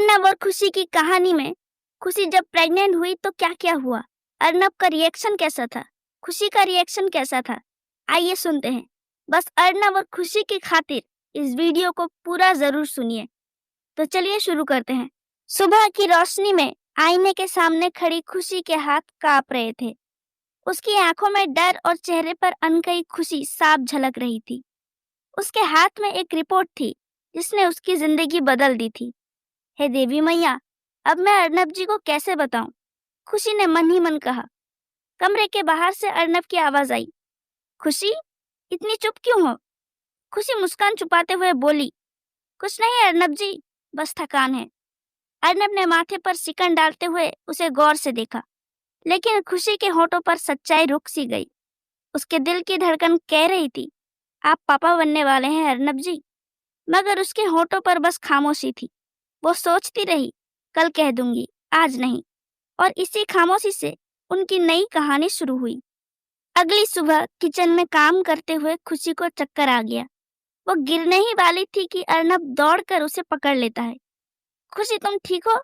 अर्नब और खुशी की कहानी में खुशी जब प्रेग्नेंट हुई तो क्या क्या हुआ, अर्नब का रिएक्शन कैसा था, खुशी का रिएक्शन कैसा था, आइए सुनते हैं। बस अर्नब और खुशी की खातिर इस वीडियो को पूरा जरूर सुनिए। तो चलिए शुरू करते हैं। सुबह की रोशनी में आईने के सामने खड़ी खुशी के हाथ कांप रहे थे। उसकी आंखों में डर और चेहरे पर अनकही खुशी साफ झलक रही थी। उसके हाथ में एक रिपोर्ट थी जिसने उसकी जिंदगी बदल दी थी। हे देवी मैया, अब मैं अर्नब जी को कैसे बताऊं? खुशी ने मन ही मन कहा। कमरे के बाहर से अर्नब की आवाज आई। खुशी, इतनी चुप क्यों हो? खुशी मुस्कान छुपाते हुए बोली, कुछ नहीं अर्नब जी, बस थकान है। अर्नब ने माथे पर सिकन डालते हुए उसे गौर से देखा, लेकिन खुशी के होठों पर सच्चाई रुक सी गई। उसके दिल की धड़कन कह रही थी, आप पापा बनने वाले हैं अर्नब जी। मगर उसके होठों पर बस खामोशी थी। वो सोचती रही, कल कह दूंगी, आज नहीं। और इसी खामोशी से उनकी नई कहानी शुरू हुई। अगली सुबह किचन में काम करते हुए खुशी को चक्कर आ गया। वो गिरने ही वाली थी कि अर्नब दौड़कर उसे पकड़ लेता है। खुशी, तुम ठीक हो?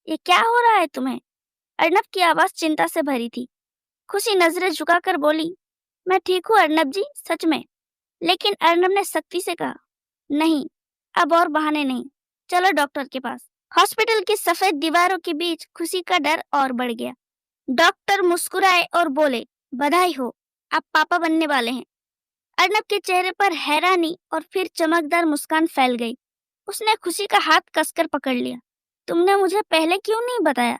ये क्या हो रहा है तुम्हें? अर्नब की आवाज चिंता से भरी थी। खुशी नजरें झुकाकर बोली, मैं ठीक हूँ अर्नब जी, सच में। लेकिन अर्नब ने सख्ती से कहा, नहीं, अब और बहाने नहीं, चलो डॉक्टर के पास। हॉस्पिटल की सफेद दीवारों के बीच खुशी का डर और बढ़ गया। डॉक्टर मुस्कुराए और बोले, बधाई हो, आप पापा बनने वाले हैं। अर्नब के चेहरे पर हैरानी और फिर चमकदार मुस्कान फैल गई। उसने खुशी का हाथ कसकर पकड़ लिया। तुमने मुझे पहले क्यों नहीं बताया?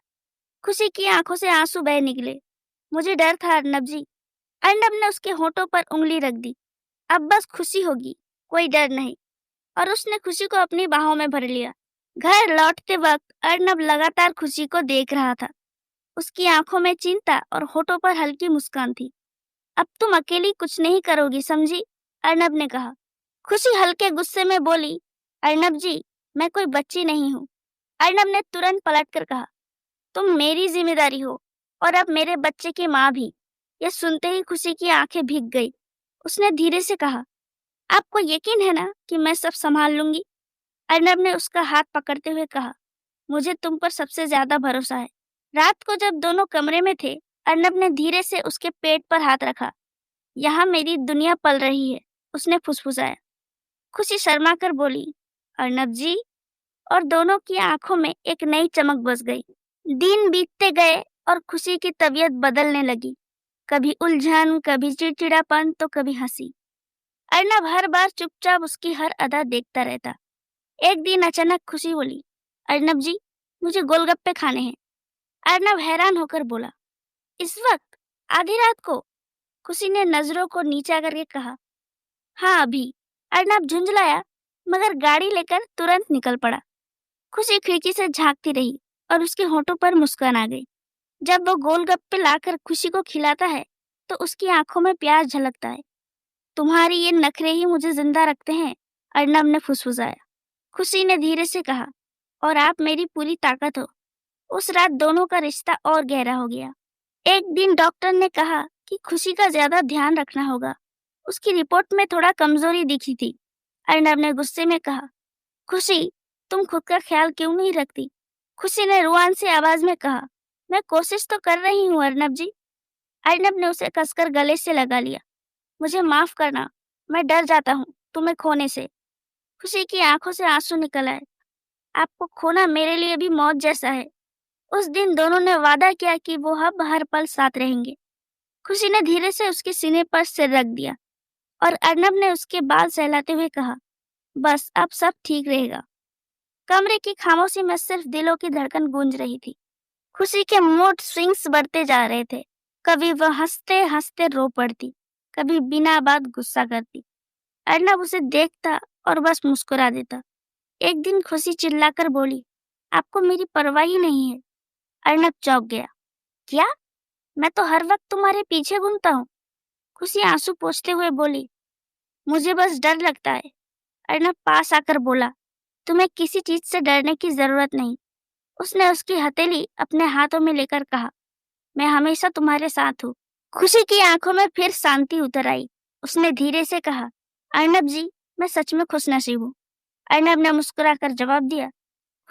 खुशी की आंखों से आंसू बह निकले। मुझे डर था अर्नब जी। अर्नब ने उसके होठों पर उंगली रख दी। अब बस खुशी होगी, कोई डर नहीं। और उसने खुशी को अपनी बाहों में भर लिया। घर लौटते वक्त अर्नब लगातार खुशी को देख रहा था। उसकी आंखों में चिंता और होठों पर हल्की मुस्कान थी। अब तुम अकेली कुछ नहीं करोगी, समझी? अर्नब ने कहा। खुशी हल्के गुस्से में बोली, अर्नब जी, मैं कोई बच्ची नहीं हूँ। अर्नब ने तुरंत पलटकर कहा, तुम मेरी जिम्मेदारी हो और अब मेरे बच्चे की माँ भी। यह सुनते ही खुशी की आंखें भीग गई। उसने धीरे से कहा, आपको यकीन है ना कि मैं सब संभाल लूंगी? अर्नब ने उसका हाथ पकड़ते हुए कहा, मुझे तुम पर सबसे ज्यादा भरोसा है। रात को जब दोनों कमरे में थे, अर्नब ने धीरे से उसके पेट पर हाथ रखा। यहाँ मेरी दुनिया पल रही है, उसने फुसफुसाया। खुशी शर्मा कर बोली, अर्नब जी। और दोनों की आंखों में एक नई चमक बस गई। दिन बीतते गए और खुशी की तबीयत बदलने लगी। कभी उलझन, कभी चिड़चिड़ापन, तो कभी हंसी। अर्नब हर बार चुपचाप उसकी हर अदा देखता रहता। एक दिन अचानक खुशी बोली, अर्नब जी, मुझे गोलगप्पे खाने हैं। अर्नब हैरान होकर बोला, इस वक्त, आधी रात को? खुशी ने नजरों को नीचा करके कहा, हाँ अभी। अर्नब झुंझलाया, मगर गाड़ी लेकर तुरंत निकल पड़ा। खुशी खिड़की से झांकती रही और उसके होठों पर मुस्कान आ गई। जब वो गोलगप्पे लाकर खुशी को खिलाता है तो उसकी आंखों में प्यार झलकता है। तुम्हारी ये नखरे ही मुझे जिंदा रखते हैं, अर्नब ने फुसफुसाया। खुशी ने धीरे से कहा, और आप मेरी पूरी ताकत हो। उस रात दोनों का रिश्ता और गहरा हो गया। एक दिन डॉक्टर ने कहा कि खुशी का ज्यादा ध्यान रखना होगा। उसकी रिपोर्ट में थोड़ा कमजोरी दिखी थी। अर्नब ने गुस्से में कहा, खुशी, तुम खुद का ख्याल क्यों नहीं रखती? खुशी ने रुआन से आवाज में कहा, मैं कोशिश तो कर रही हूँ अर्नब जी। अर्नब ने उसे कसकर गले से लगा लिया। मुझे माफ करना, मैं डर जाता हूँ तुम्हें खोने से। खुशी की आंखों से आंसू निकल आए। आपको खोना मेरे लिए भी मौत जैसा है। उस दिन दोनों ने वादा किया कि वो अब हर पल साथ रहेंगे। खुशी ने धीरे से उसके सीने पर सिर रख दिया और अर्नब ने उसके बाल सहलाते हुए कहा, बस अब सब ठीक रहेगा। कमरे की खामोशी में सिर्फ दिलों की धड़कन गूंज रही थी। खुशी के मूड स्विंग्स बढ़ते जा रहे थे। कभी वह हंसते हंसते रो पड़ती, कभी बिना बात गुस्सा करती। अर्नब उसे देखता और बस मुस्कुरा देता। एक दिन खुशी चिल्लाकर बोली, आपको मेरी परवाह ही नहीं है। अर्नब चौंक गया। क्या? मैं तो हर वक्त तुम्हारे पीछे घूमता हूँ। खुशी आंसू पोंछते हुए बोली, मुझे बस डर लगता है। अर्नब पास आकर बोला, तुम्हें किसी चीज से डरने की जरूरत नहीं। उसने उसकी हथेली अपने हाथों में लेकर कहा, मैं हमेशा तुम्हारे साथ हूँ। खुशी की आंखों में फिर शांति उतर आई। उसने धीरे से कहा, अर्नब जी, मैं सच में खुशनसीब हूँ। अर्नब ने मुस्कुराकर जवाब दिया,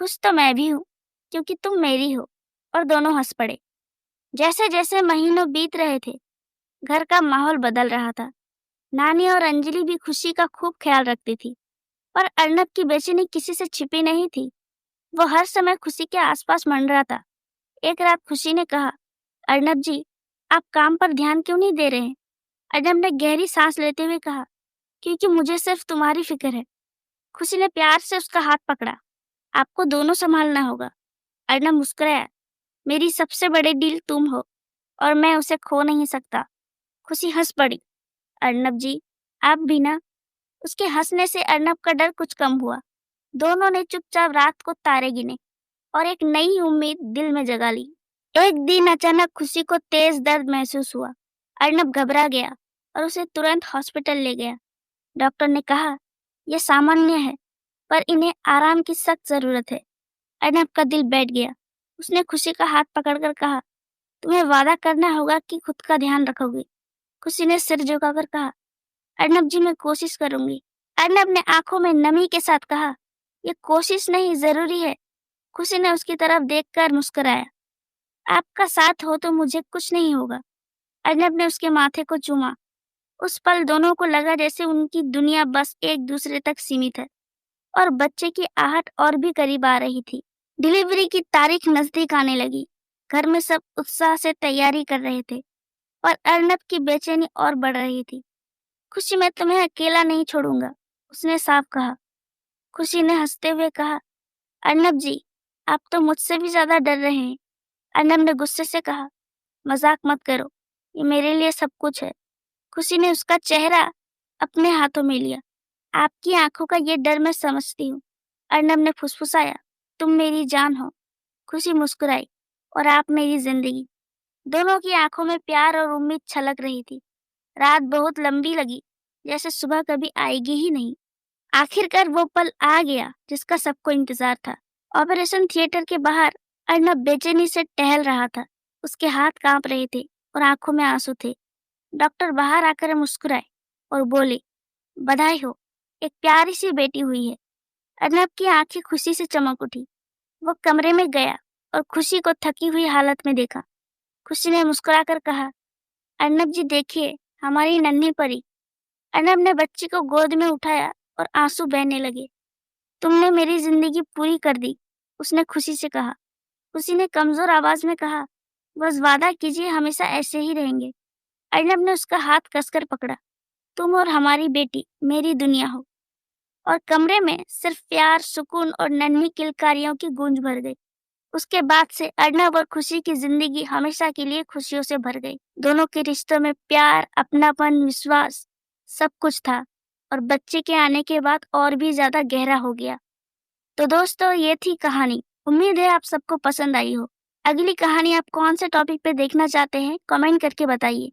खुश तो मैं भी हूँ, क्योंकि तुम मेरी हो। और दोनों हंस पड़े। जैसे जैसे महीनों बीत रहे थे, घर का माहौल बदल रहा था। नानी और अंजलि भी खुशी का खूब ख्याल रखती थी, पर अर्नब की बेचैनी किसी से छिपी नहीं थी। वो हर समय खुशी के आसपास मंडरा था। एक रात खुशी ने कहा, अर्नब जी, आप काम पर ध्यान क्यों नहीं दे रहे हैं? अर्नब ने गहरी सांस लेते हुए कहा, क्योंकि मुझे सिर्फ तुम्हारी फिक्र है। खुशी ने प्यार से उसका हाथ पकड़ा। आपको दोनों संभालना होगा। अर्नब मुस्कुराया, मेरी सबसे बड़ी डील तुम हो और मैं उसे खो नहीं सकता। खुशी हंस पड़ी, अर्नब जी, आप भी ना। उसके हंसने से अर्नब का डर कुछ कम हुआ। दोनों ने चुपचाप रात को तारे गिने और एक नई उम्मीद दिल में जगा ली। एक दिन अचानक खुशी को तेज दर्द महसूस हुआ। अर्नब घबरा गया और उसे तुरंत हॉस्पिटल ले गया। डॉक्टर ने कहा, यह सामान्य है, पर इन्हें आराम की सख्त जरूरत है। अर्नब का दिल बैठ गया। उसने खुशी का हाथ पकड़कर कहा, तुम्हें वादा करना होगा कि खुद का ध्यान रखोगी। खुशी ने सिर झुकाकर कहा, अर्नब जी, मैं कोशिश करूंगी। अर्नब ने आंखों में नमी के साथ कहा, यह कोशिश नहीं, जरूरी है। खुशी ने उसकी तरफ देखकर मुस्कुराया, आपका साथ हो तो मुझे कुछ नहीं होगा। अर्नब ने उसके माथे को चूमा। उस पल दोनों को लगा जैसे उनकी दुनिया बस एक दूसरे तक सीमित है और बच्चे की आहट और भी करीब आ रही थी। डिलीवरी की तारीख नजदीक आने लगी। घर में सब उत्साह से तैयारी कर रहे थे और अर्नब की बेचैनी और बढ़ रही थी। खुशी, मैं तुम्हें अकेला नहीं छोड़ूंगा, उसने साफ कहा। खुशी ने हंसते हुए कहा, अर्नब जी, आप तो मुझसे भी ज्यादा डर रहे हैं। अर्नब ने गुस्से से कहा, मजाक मत करो, ये मेरे लिए सब कुछ है। खुशी ने उसका चेहरा अपने हाथों में लिया। आपकी आंखों का ये डर मैं समझती हूँ। अर्नब ने फुसफुसाया, तुम मेरी जान हो। खुशी मुस्कुराई, और आप मेरी जिंदगी। दोनों की आंखों में प्यार और उम्मीद छलक रही थी। रात बहुत लंबी लगी, जैसे सुबह कभी आएगी ही नहीं। आखिरकार वो पल आ गया जिसका सबको इंतजार था। ऑपरेशन थिएटर के बाहर अर्नब बेचैनी से टहल रहा था। उसके हाथ कांप रहे थे और आंखों में आंसू थे। डॉक्टर बाहर आकर मुस्कुराए और बोले, बधाई हो, एक प्यारी सी बेटी हुई है। अर्नब की आंखें खुशी से चमक उठी। वो कमरे में गया और खुशी को थकी हुई हालत में देखा। खुशी ने मुस्कुराकर कहा, अर्नब जी देखिए, हमारी नन्ही परी। अर्नब ने बच्ची को गोद में उठाया और आंसू बहने लगे। तुमने मेरी जिंदगी पूरी कर दी, उसने खुशी से कहा। खुशी ने कमजोर आवाज में कहा, बस वादा कीजिए हमेशा ऐसे ही रहेंगे। अर्नब ने उसका हाथ कसकर पकड़ा। तुम और हमारी बेटी मेरी दुनिया हो। और कमरे में सिर्फ प्यार, सुकून और नन्ही किलकारियों की गूंज भर गई। उसके बाद से अर्नब और खुशी की जिंदगी हमेशा के लिए खुशियों से भर गई। दोनों के रिश्तों में प्यार, अपनापन, विश्वास सब कुछ था और बच्चे के आने के बाद और भी ज्यादा गहरा हो गया। तो दोस्तों, ये थी कहानी। उम्मीद है आप सबको पसंद आई हो। अगली कहानी आप कौन से टॉपिक पे देखना चाहते हैं कमेंट करके बताइए।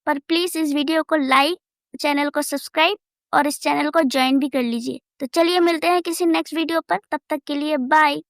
पर प्लीज इस वीडियो को लाइक, चैनल को सब्सक्राइब और इस चैनल को ज्वाइन भी कर लीजिए। तो चलिए मिलते हैं किसी नेक्स्ट वीडियो पर। तब तक के लिए बाय।